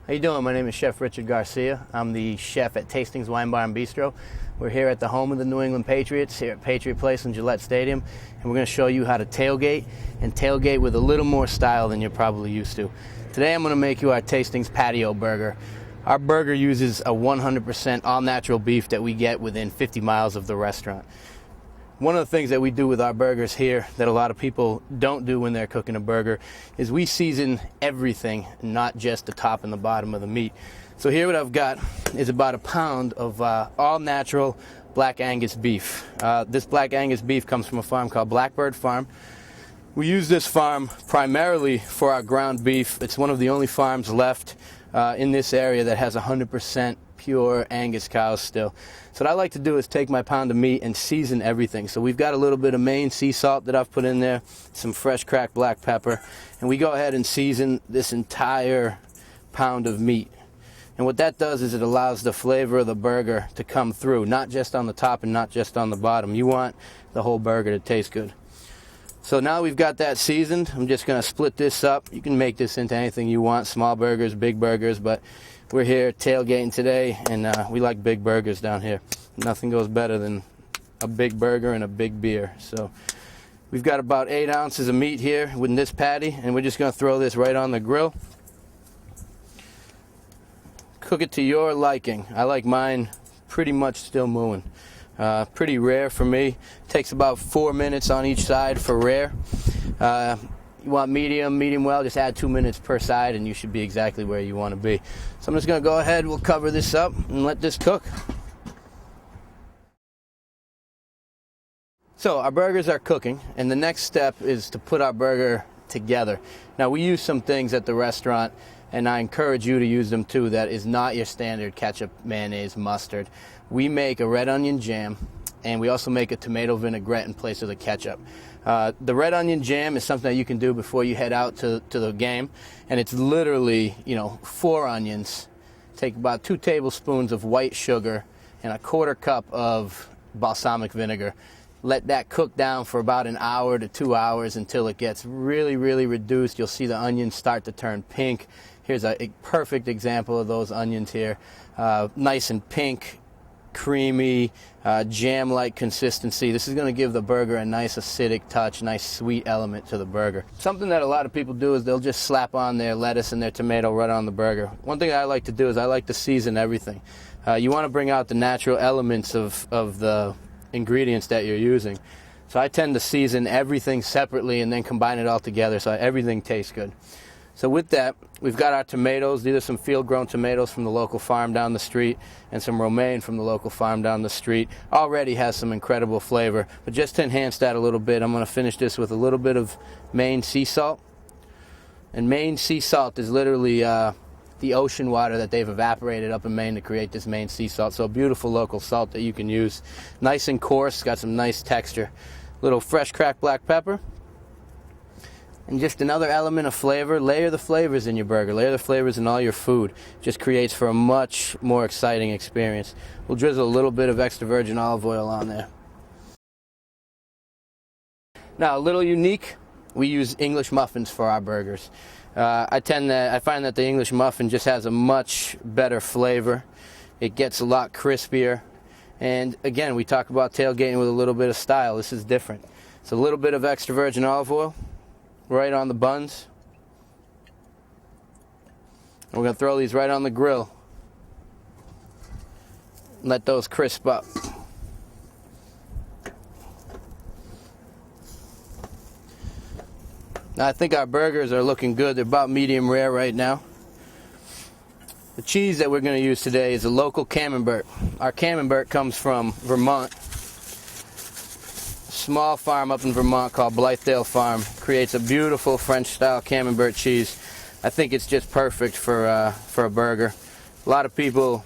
How you doing? My name is Chef Richard Garcia. I'm the chef at Tastings Wine Bar and Bistro. We're here at the home of the New England Patriots, here at Patriot Place in Gillette Stadium, and we're going to show you how to tailgate, and tailgate with a little more style than you're probably used to. Today I'm going to make you our Tastings Patio Burger. Our burger uses a 100% all-natural beef that we get within 50 miles of the restaurant. One of the things that we do with our burgers here that a lot of people don't do when they're cooking a burger is we season everything, not just the top and the bottom of the meat. So here what I've got is about a pound of all-natural Black Angus beef. This Black Angus beef comes from a farm called Blackbird Farm. We use this farm primarily for our ground beef. It's one of the only farms left in this area that has 100% pure Angus cows still. So what I like to do is take my pound of meat and season everything. So we've got a little bit of Maine sea salt that I've put in there, some fresh cracked black pepper, and we go ahead and season this entire pound of meat. And what that does is it allows the flavor of the burger to come through, not just on the top and not just on the bottom. You want the whole burger to taste good. So now we've got that seasoned, I'm just going to split this up. You can make this into anything you want, small burgers, big burgers, but we're here tailgating today, and we like big burgers down here. Nothing goes better than a big burger and a big beer. So we've got about 8 ounces of meat here with this patty, and we're just going to throw this right on the grill. Cook it to your liking. I like mine pretty much still mooing. Pretty rare for me. Takes about 4 minutes on each side for rare. You want medium well, just add 2 minutes per side and you should be exactly where you want to be. So I'm just going to go ahead, we'll cover this up and let this cook. So our burgers are cooking, and the next step is to put our burger together. Now we use some things at the restaurant, and I encourage you to use them too, that is not your standard ketchup, mayonnaise, mustard. We make a red onion jam, and we also make a tomato vinaigrette in place of the ketchup. The red onion jam is something that you can do before you head out to the game, and it's literally, 4 onions. Take about 2 tablespoons of white sugar and a 1/4 cup of balsamic vinegar. Let that cook down for about an hour to 2 hours until it gets really, really reduced. You'll see the onions start to turn pink. Here's a perfect example of those onions here. Nice and pink, creamy, jam-like consistency. This is going to give the burger a nice acidic touch, nice sweet element to the burger. Something that a lot of people do is they'll just slap on their lettuce and their tomato right on the burger. One thing that I like to do is I like to season everything. You want to bring out the natural elements of the ingredients that you're using. So I tend to season everything separately and then combine it all together so everything tastes good. So with that, we've got our tomatoes. These are some field-grown tomatoes from the local farm down the street, and some romaine from the local farm down the street. Already has some incredible flavor, but just to enhance that a little bit, I'm going to finish this with a little bit of Maine sea salt. And Maine sea salt is literally the ocean water that they've evaporated up in Maine to create this Maine sea salt. So a beautiful local salt that you can use. Nice and coarse, got some nice texture. Little fresh cracked black pepper. And just another element of flavor. Layer the flavors in your burger. Layer the flavors in all your food. Just creates for a much more exciting experience. We'll drizzle a little bit of extra virgin olive oil on there. Now, a little unique, we use English muffins for our burgers. I find that the English muffin just has a much better flavor. It gets a lot crispier. And again, we talk about tailgating with a little bit of style. This is different. It's a little bit of extra virgin olive oil right on the buns. And we're going to throw these right on the grill. Let those crisp up. Now I think our burgers are looking good. They're about medium rare right now. The cheese that we're going to use today is a local Camembert. Our Camembert comes from Vermont. Small farm up in Vermont called Blythedale Farm. Creates a beautiful French-style Camembert cheese. I think it's just perfect for a burger. A lot of people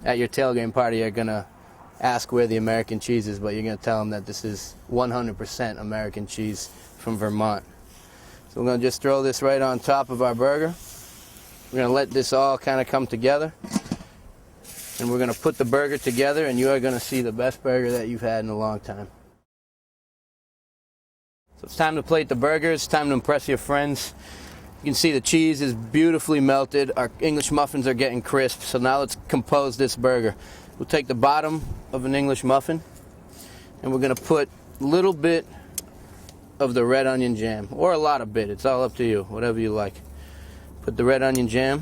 at your tailgate party are going to ask where the American cheese is, but you're going to tell them that this is 100% American cheese from Vermont. So we're going to just throw this right on top of our burger. We're going to let this all kind of come together. And we're going to put the burger together, and you are going to see the best burger that you've had in a long time. So it's time to plate the burgers, time to impress your friends. You can see the cheese is beautifully melted. Our English muffins are getting crisp. So now let's compose this burger. We'll take the bottom of an English muffin and we're going to put a little bit of the red onion jam, or a lot of bit. It's all up to you, whatever you like. Put the red onion jam,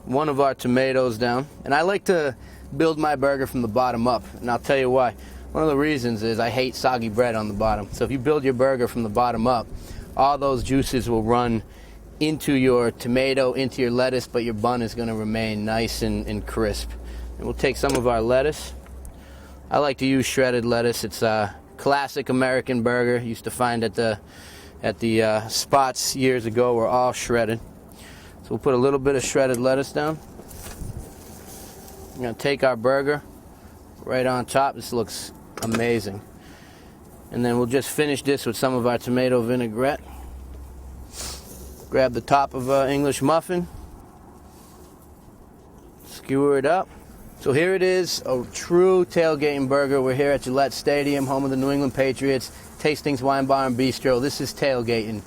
one of our tomatoes down. And I like to build my burger from the bottom up, and I'll tell you why. One of the reasons is I hate soggy bread on the bottom. So if you build your burger from the bottom up, all those juices will run into your tomato, into your lettuce, but your bun is going to remain nice and crisp. And we'll take some of our lettuce. I like to use shredded lettuce. It's a classic American burger. Used to find at the spots years ago were all shredded. So we'll put a little bit of shredded lettuce down. We're going to take our burger right on top. This looks amazing. And then we'll just finish this with some of our tomato vinaigrette. Grab the top of an English muffin. Skewer it up. So here it is, a true tailgating burger. We're here at Gillette Stadium, home of the New England Patriots. Tastings Wine Bar and Bistro. This is tailgating.